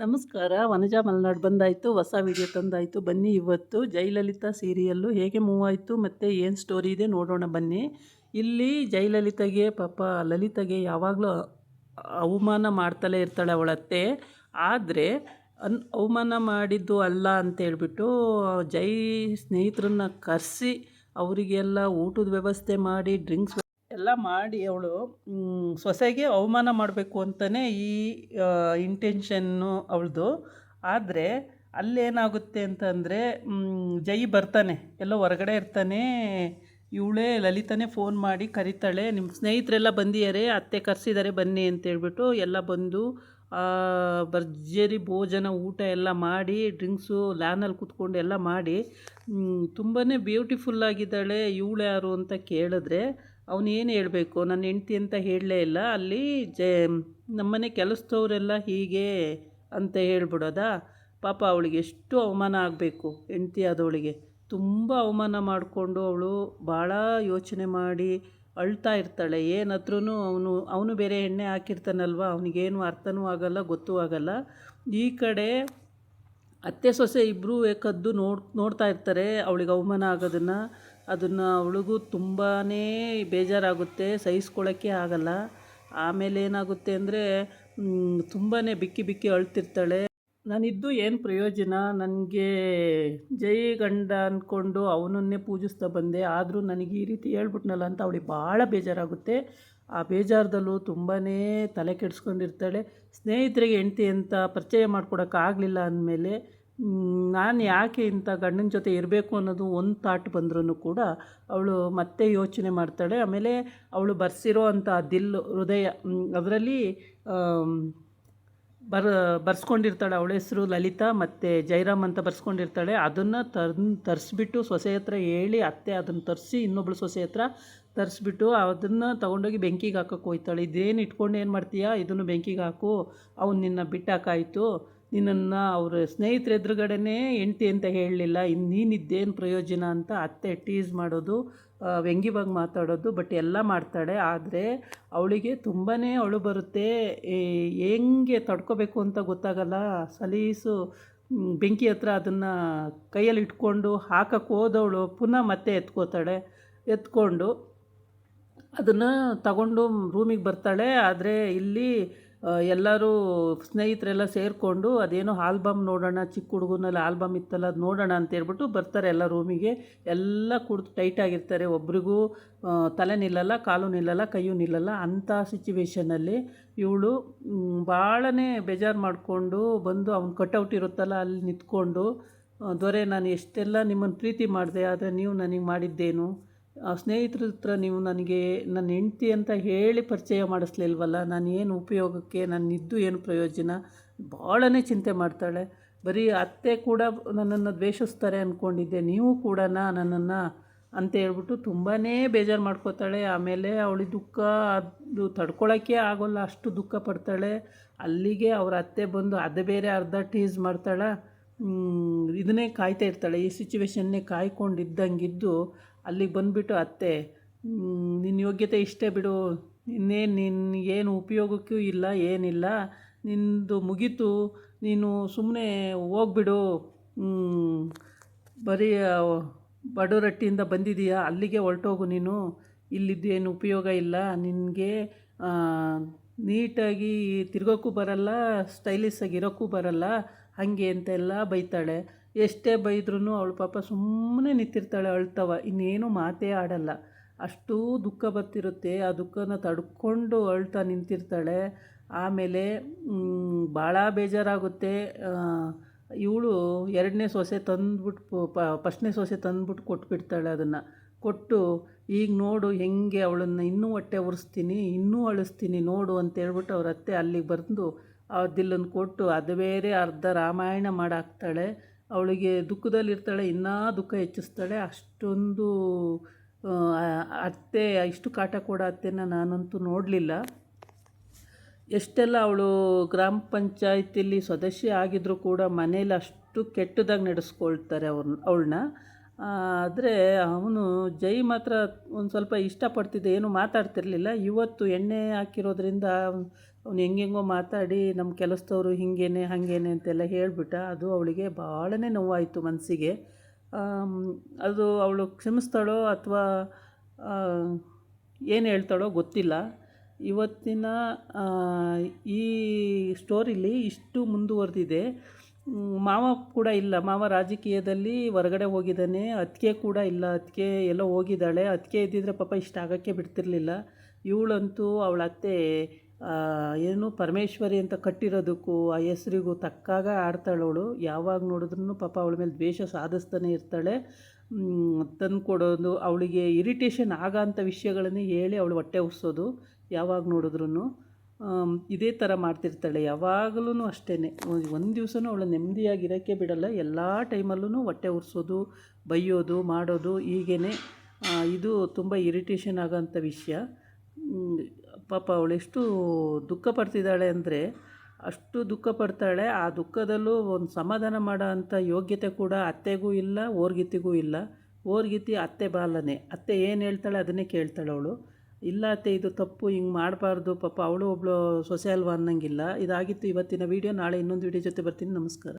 ನಮಸ್ಕಾರ. ವನಜಾ ಮಲ್ನಾಡ್ ಬಂದಾಯಿತು, ಹೊಸ ವಿಡಿಯೋ ತಂದಾಯಿತು. ಬನ್ನಿ ಇವತ್ತು ಜಯಲಲಿತಾ ಸೀರಿಯಲ್ಲು ಹೇಗೆ ಮೂವ್ ಆಯಿತು ಮತ್ತು ಏನು ಸ್ಟೋರಿ ಇದೆ ನೋಡೋಣ ಬನ್ನಿ. ಇಲ್ಲಿ ಜಯಲಲಿತಾಗೆ ಪಾಪ ಲಲಿತಾಗೆ ಯಾವಾಗಲೂ ಅವಮಾನ ಮಾಡ್ತಲೇ ಇರ್ತಾಳೆ ಅವಳ ಅತ್ತೆ. ಆದರೆ ಅವಮಾನ ಮಾಡಿದ್ದು ಅಲ್ಲ ಅಂತೇಳ್ಬಿಟ್ಟು ಜೈ ಸ್ನೇಹಿತರನ್ನ ಕರೆಸಿ ಅವರಿಗೆಲ್ಲ ಊಟದ ವ್ಯವಸ್ಥೆ ಮಾಡಿ ಡ್ರಿಂಕ್ಸ್ ಎಲ್ಲ ಮಾಡಿ ಅವಳು ಸೊಸೆಗೆ ಅವಮಾನ ಮಾಡಬೇಕು ಅಂತಲೇ ಈ ಇಂಟೆನ್ಷನ್ನು ಅವಳದು. ಆದರೆ ಅಲ್ಲೇನಾಗುತ್ತೆ ಅಂತಂದರೆ ಜೈ ಬರ್ತಾನೆ, ಎಲ್ಲೋ ಹೊರಗಡೆ ಇರ್ತಾನೆ. ಇವಳೇ ಲಲಿತಾನೇ ಫೋನ್ ಮಾಡಿ ಕರಿತಾಳೆ, ನಿಮ್ಮ ಸ್ನೇಹಿತರೆಲ್ಲ ಬಂದಿದ್ದಾರೆ, ಅತ್ತೆ ಕರೆಸಿದ್ದಾರೆ ಬನ್ನಿ ಅಂತೇಳ್ಬಿಟ್ಟು ಎಲ್ಲ ಬಂದು ಭರ್ಜರಿ ಭೋಜನ ಊಟ ಎಲ್ಲ ಮಾಡಿ ಡ್ರಿಂಕ್ಸು ಲ್ಯಾನಲ್ಲಿ ಕೂತ್ಕೊಂಡು ಎಲ್ಲ ಮಾಡಿ ತುಂಬಾ ಬ್ಯೂಟಿಫುಲ್ಲಾಗಿದ್ದಾಳೆ. ಇವಳು ಯಾರು ಅಂತ ಕೇಳಿದ್ರೆ ಅವನು ಏನು ಹೇಳಬೇಕು, ನನ್ನ ಹೆಂಡ್ತಿ ಅಂತ ಹೇಳಲೇ ಇಲ್ಲ. ಅಲ್ಲಿ ನಮ್ಮನೆ ಕೆಲಸದವರೆಲ್ಲ ಹೀಗೆ ಅಂತ ಹೇಳ್ಬಿಡೋದಾ. ಪಾಪ ಅವಳಿಗೆ ಎಷ್ಟು ಅವಮಾನ ಆಗಬೇಕು, ಹೆಂಡ್ತಿ ಆದವಳಿಗೆ ತುಂಬ ಅವಮಾನ ಮಾಡಿಕೊಂಡು ಅವಳು ಭಾಳ ಯೋಚನೆ ಮಾಡಿ ಅಳ್ತಾ ಇರ್ತಾಳೆ. ಏನಾದ್ರೂ ಅವನು ಬೇರೆ ಎಣ್ಣೆ ಹಾಕಿರ್ತಾನಲ್ವ, ಅವನಿಗೇನು ಅರ್ಥನೂ ಆಗಲ್ಲ, ಗೊತ್ತೂ ಆಗಲ್ಲ. ಈ ಕಡೆ ಅತ್ತೆ ಸೊಸೆ ಇಬ್ಬರೂ ಕದ್ದು ನೋಡ್ತಾ ಇರ್ತಾರೆ ಅವಳಿಗೆ ಅವಮಾನ ಆಗೋದನ್ನು. ಅದನ್ನು ಅವಳಿಗೂ ತುಂಬಾ ಬೇಜಾರಾಗುತ್ತೆ, ಸಹಿಸ್ಕೊಳ್ಳೋಕ್ಕೆ ಆಗಲ್ಲ. ಆಮೇಲೆ ಏನಾಗುತ್ತೆ ಅಂದರೆ ತುಂಬಾ ಬಿಕ್ಕಿ ಬಿಕ್ಕಿ ಅಳ್ತಿರ್ತಾಳೆ. ನಾನಿದ್ದು ಏನು ಪ್ರಯೋಜನ, ನನಗೆ ಜೈ ಗಂಡ ಅಂದ್ಕೊಂಡು ಅವನನ್ನೇ ಪೂಜಿಸ್ತಾ ಬಂದೆ, ಆದರೂ ನನಗೆ ಈ ರೀತಿ ಹೇಳ್ಬಿಟ್ನಲ್ಲ ಅಂತ ಅವಳಿಗೆ ಭಾಳ ಬೇಜಾರಾಗುತ್ತೆ. ಆ ಬೇಜಾರದಲ್ಲೂ ತುಂಬಾ ತಲೆ ಕೆಡಿಸ್ಕೊಂಡಿರ್ತಾಳೆ. ಸ್ನೇಹಿತರಿಗೆ ಹೆಂಡ್ತಿ ಅಂತ ಪರಿಚಯ ಮಾಡ್ಕೊಡೋಕ್ಕಾಗಲಿಲ್ಲ ಅಂದಮೇಲೆ ನಾನು ಯಾಕೆ ಇಂಥ ಗಂಡನ ಜೊತೆ ಇರಬೇಕು ಅನ್ನೋದು ಒಂದು ಥಾಟ್ ಬಂದ್ರೂ ಕೂಡ ಅವಳು ಮತ್ತೆ ಯೋಚನೆ ಮಾಡ್ತಾಳೆ. ಆಮೇಲೆ ಅವಳು ಬರ್ಸಿರೋ ಅಂಥ ಹೃದಯ ಅದರಲ್ಲಿ ಬರ್ಸ್ಕೊಂಡಿರ್ತಾಳೆ. ಅವಳ ಹೆಸರು ಲಲಿತಾ ಮತ್ತು ಜಯರಾಮ್ ಅಂತ ಬರ್ಸ್ಕೊಂಡಿರ್ತಾಳೆ. ಅದನ್ನು ತರಿಸ್ಬಿಟ್ಟು ಸೊಸೆ ಹತ್ರ ಹೇಳಿ ಅತ್ತೆ ಅದನ್ನು ತರಿಸಿ ಇನ್ನೊಬ್ಳು ಸೊಸೆ ಹತ್ರ ತರಿಸ್ಬಿಟ್ಟು ಅದನ್ನು ತೊಗೊಂಡೋಗಿ ಬೆಂಕಿಗೆ ಹಾಕೋಕ್ಕೆ ಹೋಗ್ತಾಳೆ. ಇದೇನು ಇಟ್ಕೊಂಡು ಏನು ಮಾಡ್ತೀಯಾ, ಇದನ್ನು ಬೆಂಕಿಗೆ ಹಾಕು, ಅವ್ನು ನಿನ್ನ ಬಿಟ್ಟಾಕಾಯಿತು, ನಿನ್ನನ್ನು ಅವ್ರ ಸ್ನೇಹಿತರ ಎದುರುಗಡೆನೇ ಹೆಂಡ್ತಿ ಅಂತ ಹೇಳಲಿಲ್ಲ, ನೀನಿದ್ದೇನು ಪ್ರಯೋಜನ ಅಂತ ಅತ್ತೆ ಟೀಸ್ ಮಾಡೋದು, ವ್ಯಂಗ್ಯವಾಗಿ ಮಾತಾಡೋದು, ಬಟ್ ಎಲ್ಲ ಮಾಡ್ತಾಳೆ. ಆದರೆ ಅವಳಿಗೆ ತುಂಬಾ ಅಳು ಬರುತ್ತೆ. ಹೆಂಗೆ ತಡ್ಕೋಬೇಕು ಅಂತ ಗೊತ್ತಾಗಲ್ಲ. ಸಲೀಸು ಬೆಂಕಿ ಹತ್ರ ಅದನ್ನು ಕೈಯಲ್ಲಿ ಇಟ್ಕೊಂಡು ಹಾಕಕ್ಕೆ ಹೋದವಳು ಪುನಃ ಮತ್ತೆ ಎತ್ಕೊಂಡು ಅದನ್ನು ತಗೊಂಡು ರೂಮಿಗೆ ಬರ್ತಾಳೆ. ಆದರೆ ಇಲ್ಲಿ ಎಲ್ಲರೂ ಸ್ನೇಹಿತರೆಲ್ಲ ಸೇರಿಕೊಂಡು ಅದೇನೋ ಆಲ್ಬಮ್ ನೋಡೋಣ, ಚಿಕ್ಕ ಹುಡುಗನಲ್ಲಿ ಆಲ್ಬಮ್ ಇತ್ತಲ್ಲ ಅದು ನೋಡೋಣ ಅಂತೇಳ್ಬಿಟ್ಟು ಬರ್ತಾರೆ ಎಲ್ಲ ರೂಮಿಗೆ. ಎಲ್ಲ ಕುಡಿದು ಟೈಟಾಗಿರ್ತಾರೆ, ಒಬ್ರಿಗೂ ತಲೆ ನಿಲ್ಲಲ್ಲ, ಕಾಲು ನಿಲ್ಲಲ್ಲ, ಕೈಯೂ ನಿಲ್ಲಲ್ಲ. ಅಂಥ ಸಿಚುವೇಷನಲ್ಲಿ ಇವಳು ಭಾಳನೇ ಬೇಜಾರು ಮಾಡಿಕೊಂಡು ಬಂದು ಅವ್ನು ಕಟೌಟ್ ಇರುತ್ತಲ್ಲ ಅಲ್ಲಿ ನಿಂತ್ಕೊಂಡು, ದೊರೆ ನಾನು ಎಷ್ಟೆಲ್ಲ ನಿಮ್ಮನ್ನು ಪ್ರೀತಿ ಮಾಡಿದೆ, ಆದರೆ ನೀವು ನನಗೆ ಮಾಡಿದ್ದೇನು, ಸ್ನೇಹಿತರ ಹತ್ರ ನೀವು ನನಗೆ ನನ್ನ ಹೆಂಡ್ತಿ ಅಂತ ಹೇಳಿ ಪರಿಚಯ ಮಾಡಿಸ್ಲಿಲ್ವಲ್ಲ, ನಾನು ಏನು ಉಪಯೋಗಕ್ಕೆ, ನನ್ನಿದ್ದು ಏನು ಪ್ರಯೋಜನ, ಭಾಳನೇ ಚಿಂತೆ ಮಾಡ್ತಾಳೆ. ಬರೀ ಅತ್ತೆ ಕೂಡ ನನ್ನನ್ನು ದ್ವೇಷಿಸ್ತಾರೆ ಅಂದ್ಕೊಂಡಿದ್ದೆ, ನೀವು ಕೂಡ ನನ್ನನ್ನು ಅಂತ ಹೇಳ್ಬಿಟ್ಟು ತುಂಬಾ ಬೇಜಾರು ಮಾಡ್ಕೋತಾಳೆ. ಆಮೇಲೆ ಅವಳಿಗೆ ದುಃಖ ಅದು ತಡ್ಕೊಳೋಕ್ಕೆ ಆಗೋಲ್ಲ, ಅಷ್ಟು ದುಃಖ ಪಡ್ತಾಳೆ. ಅಲ್ಲಿಗೆ ಅವ್ರ ಅತ್ತೆ ಬಂದು ಅದು ಬೇರೆ ಅರ್ಧ ಟೀಸ್ ಮಾಡ್ತಾಳೆ. ಇದನ್ನೇ ಕಾಯ್ತಾ ಇರ್ತಾಳೆ, ಈ ಸಿಚುವೇಶನ್ನೇ ಕಾಯ್ಕೊಂಡಿದ್ದಂಗಿದ್ದು ಅಲ್ಲಿಗೆ ಬಂದುಬಿಟ್ಟು ಅತ್ತೆ ನಿನ್ನ ಯೋಗ್ಯತೆ ಇಷ್ಟೇ ಬಿಡು, ಇನ್ನೇನು ನಿನಗೇನು ಉಪಯೋಗಕ್ಕೂ ಇಲ್ಲ, ಏನಿಲ್ಲ, ನಿನ್ನದು ಮುಗೀತು, ನೀನು ಸುಮ್ಮನೆ ಹೋಗ್ಬಿಡು, ಬರೀ ಬಡವರಟ್ಟಿಯಿಂದ ಬಂದಿದೀಯಾ, ಅಲ್ಲಿಗೆ ಹೊರಟೋಗು ನೀನು, ಇಲ್ಲಿದ್ದು ಏನು ಉಪಯೋಗ ಇಲ್ಲ, ನಿನಗೆ ನೀಟಾಗಿ ತಿರ್ಗೋಕ್ಕೂ ಬರಲ್ಲ, ಸ್ಟೈಲಿಶಾಗಿ ಇರೋಕ್ಕೂ ಬರಲ್ಲ, ಹಾಗೆ ಅಂತೆಲ್ಲ ಬೈತಾಳೆ. ಎಷ್ಟೇ ಬೈದ್ರೂ ಅವಳು ಪಾಪ ಸುಮ್ಮನೆ ನಿಂತಿರ್ತಾಳೆ ಅಳ್ತವ, ಇನ್ನೇನು ಮಾತೇ ಆಡಲ್ಲ. ಅಷ್ಟೂ ದುಃಖ ಬರ್ತಿರುತ್ತೆ, ಆ ದುಃಖನ ತಡ್ಕೊಂಡು ಅಳ್ತಾ ನಿಂತಿರ್ತಾಳೆ. ಆಮೇಲೆ ಭಾಳ ಬೇಜಾರಾಗುತ್ತೆ. ಇವಳು ಎರಡನೇ ಸೊಸೆ ತಂದುಬಿಟ್ಟು ಫಸ್ಟ್ನೇ ಸೊಸೆ ತಂದುಬಿಟ್ಟು ಕೊಟ್ಬಿಡ್ತಾಳೆ. ಅದನ್ನು ಕೊಟ್ಟು ಈಗ ನೋಡು ಹೆಂಗೆ ಅವಳನ್ನು ಇನ್ನೂ ಹೊಟ್ಟೆ ಉರಿಸ್ತೀನಿ, ಇನ್ನೂ ಅಳಿಸ್ತೀನಿ ನೋಡು ಅಂತೇಳ್ಬಿಟ್ಟು ಅವ್ರ ಅತ್ತೆ ಅಲ್ಲಿಗೆ ಬಂದು ಆ ದಿಲ್ಲನ್ನು ಕೊಟ್ಟು ಅದು ಬೇರೆ ಅರ್ಧ ರಾಮಾಯಣ ಮಾಡಾಕ್ತಾಳೆ. ಅವಳಿಗೆ ದುಃಖದಲ್ಲಿರ್ತಾಳೆ, ಇನ್ನೂ ದುಃಖ ಹೆಚ್ಚಿಸ್ತಾಳೆ. ಅಷ್ಟೊಂದು ಅತ್ತೆ ಇಷ್ಟು ಕಾಟ ಕೊಡೋ ಅತ್ತೆನ ನಾನಂತೂ ನೋಡಲಿಲ್ಲ. ಎಷ್ಟೆಲ್ಲ ಅವಳು ಗ್ರಾಮ ಪಂಚಾಯತಿಲಿ ಸದಸ್ಯೆ ಆಗಿದ್ದರೂ ಕೂಡ ಮನೇಲಿ ಅಷ್ಟು ಕೆಟ್ಟದಾಗಿ ನಡೆಸ್ಕೊಳ್ತಾರೆ ಅವಳನ್ನ. ಆದರೆ ಅವನು ಜೈ ಮಾತ್ರ ಒಂದು ಸ್ವಲ್ಪ ಇಷ್ಟಪಡ್ತಿದ್ದೆ, ಏನು ಮಾತಾಡ್ತಿರ್ಲಿಲ್ಲ. ಇವತ್ತು ಎಣ್ಣೆ ಹಾಕಿರೋದ್ರಿಂದ ಅವ್ನು ಹೆಂಗೆಂಗೋ ಮಾತಾಡಿ ನಮ್ಮ ಕೆಲಸದವರು ಹಿಂಗೇನೆ ಹಾಗೇನೆ ಅಂತೆಲ್ಲ ಹೇಳಿಬಿಟ್ಟ. ಅದು ಅವಳಿಗೆ ಭಾಳನೇ ನೋವಾಯಿತು ಮನಸ್ಸಿಗೆ. ಅದು ಅವಳು ಕ್ಷಮಿಸ್ತಾಳೋ ಅಥವಾ ಏನು ಹೇಳ್ತಾಳೋ ಗೊತ್ತಿಲ್ಲ. ಇವತ್ತಿನ ಈ ಸ್ಟೋರಿಲಿ ಇಷ್ಟು ಮುಂದುವರೆದಿದೆ. ಮಾವ ಕೂಡ ಇಲ್ಲ, ಮಾವ ರಾಜಕೀಯದಲ್ಲಿ ಹೊರಗಡೆ ಹೋಗಿದ್ದಾನೆ. ಅತ್ತಿಗೆ ಕೂಡ ಇಲ್ಲ, ಅತ್ತಿಗೆ ಎಲ್ಲೋ ಹೋಗಿದ್ದಾಳೆ. ಅತ್ತಿಗೆ ಇದ್ದಿದ್ರೆ ಪಾಪ ಇಷ್ಟ ಆಗೋಕ್ಕೆ ಬಿಡ್ತಿರ್ಲಿಲ್ಲ. ಇವಳಂತೂ ಅವಳ ಅತ್ತೆ ಏನು ಪರಮೇಶ್ವರಿ ಅಂತ ಕಟ್ಟಿರೋದಕ್ಕೂ ಆ ಹೆಸ್ರಿಗೂ ತಕ್ಕಾಗ ಆಡ್ತಾಳವಳು. ಯಾವಾಗ ನೋಡಿದ್ರೂ ಪಾಪ ಅವಳ ಮೇಲೆ ದ್ವೇಷ ಸಾಧಿಸ್ತಾನೆ ಇರ್ತಾಳೆ. ತಂದು ಕೊಡೋದು, ಅವಳಿಗೆ ಇರಿಟೇಷನ್ ಆಗೋಂಥ ವಿಷಯಗಳನ್ನೇ ಹೇಳಿ ಅವಳು ಹೊಟ್ಟೆ ಉರ್ಸೋದು. ಯಾವಾಗ ನೋಡಿದ್ರೂ ಇದೇ ಥರ ಮಾಡ್ತಿರ್ತಾಳೆ. ಯಾವಾಗಲೂ ಅಷ್ಟೇ, ಒಂದು ದಿವಸನೂ ಅವಳು ನೆಮ್ಮದಿಯಾಗಿರೋಕ್ಕೆ ಬಿಡಲ್ಲ. ಎಲ್ಲ ಟೈಮಲ್ಲೂ ಹೊಟ್ಟೆ ಉರ್ಸೋದು, ಬೈಯೋದು, ಮಾಡೋದು ಹೀಗೇ. ಇದು ತುಂಬ ಇರಿಟೇಷನ್ ಆಗೋಂಥ ವಿಷಯ. ಪಾಪ ಅವಳೆಷ್ಟು ದುಃಖ ಪಡ್ತಿದ್ದಾಳೆ ಅಂದರೆ ಅಷ್ಟು ದುಃಖ ಪಡ್ತಾಳೆ. ಆ ದುಃಖದಲ್ಲೂ ಒಂದು ಸಮಾಧಾನ ಮಾಡೋ ಅಂಥ ಯೋಗ್ಯತೆ ಕೂಡ ಅತ್ತೆಗೂ ಇಲ್ಲ, ಓರ್ಗಿತ್ತಿಗೂ ಇಲ್ಲ. ಓರ್ಗಿತ್ತಿ ಅತ್ತೆ ಬಾಲನೆ, ಅತ್ತೆ ಏನು ಹೇಳ್ತಾಳೆ ಅದನ್ನೇ ಕೇಳ್ತಾಳೆ ಅವಳು. ಇಲ್ಲ ಅತ್ತೆ ಇದು ತಪ್ಪು, ಹಿಂಗೆ ಮಾಡಬಾರ್ದು, ಪಾಪ ಅವಳು ಒಬ್ಬಳು ಸೊಸೆ ಅಲ್ವಾ ಅನ್ನಂಗಿಲ್ಲ. ಇದಾಗಿತ್ತು ಇವತ್ತಿನ ವೀಡಿಯೋ. ನಾಳೆ ಇನ್ನೊಂದು ವೀಡಿಯೋ ಜೊತೆ ಬರ್ತೀನಿ. ನಮಸ್ಕಾರ.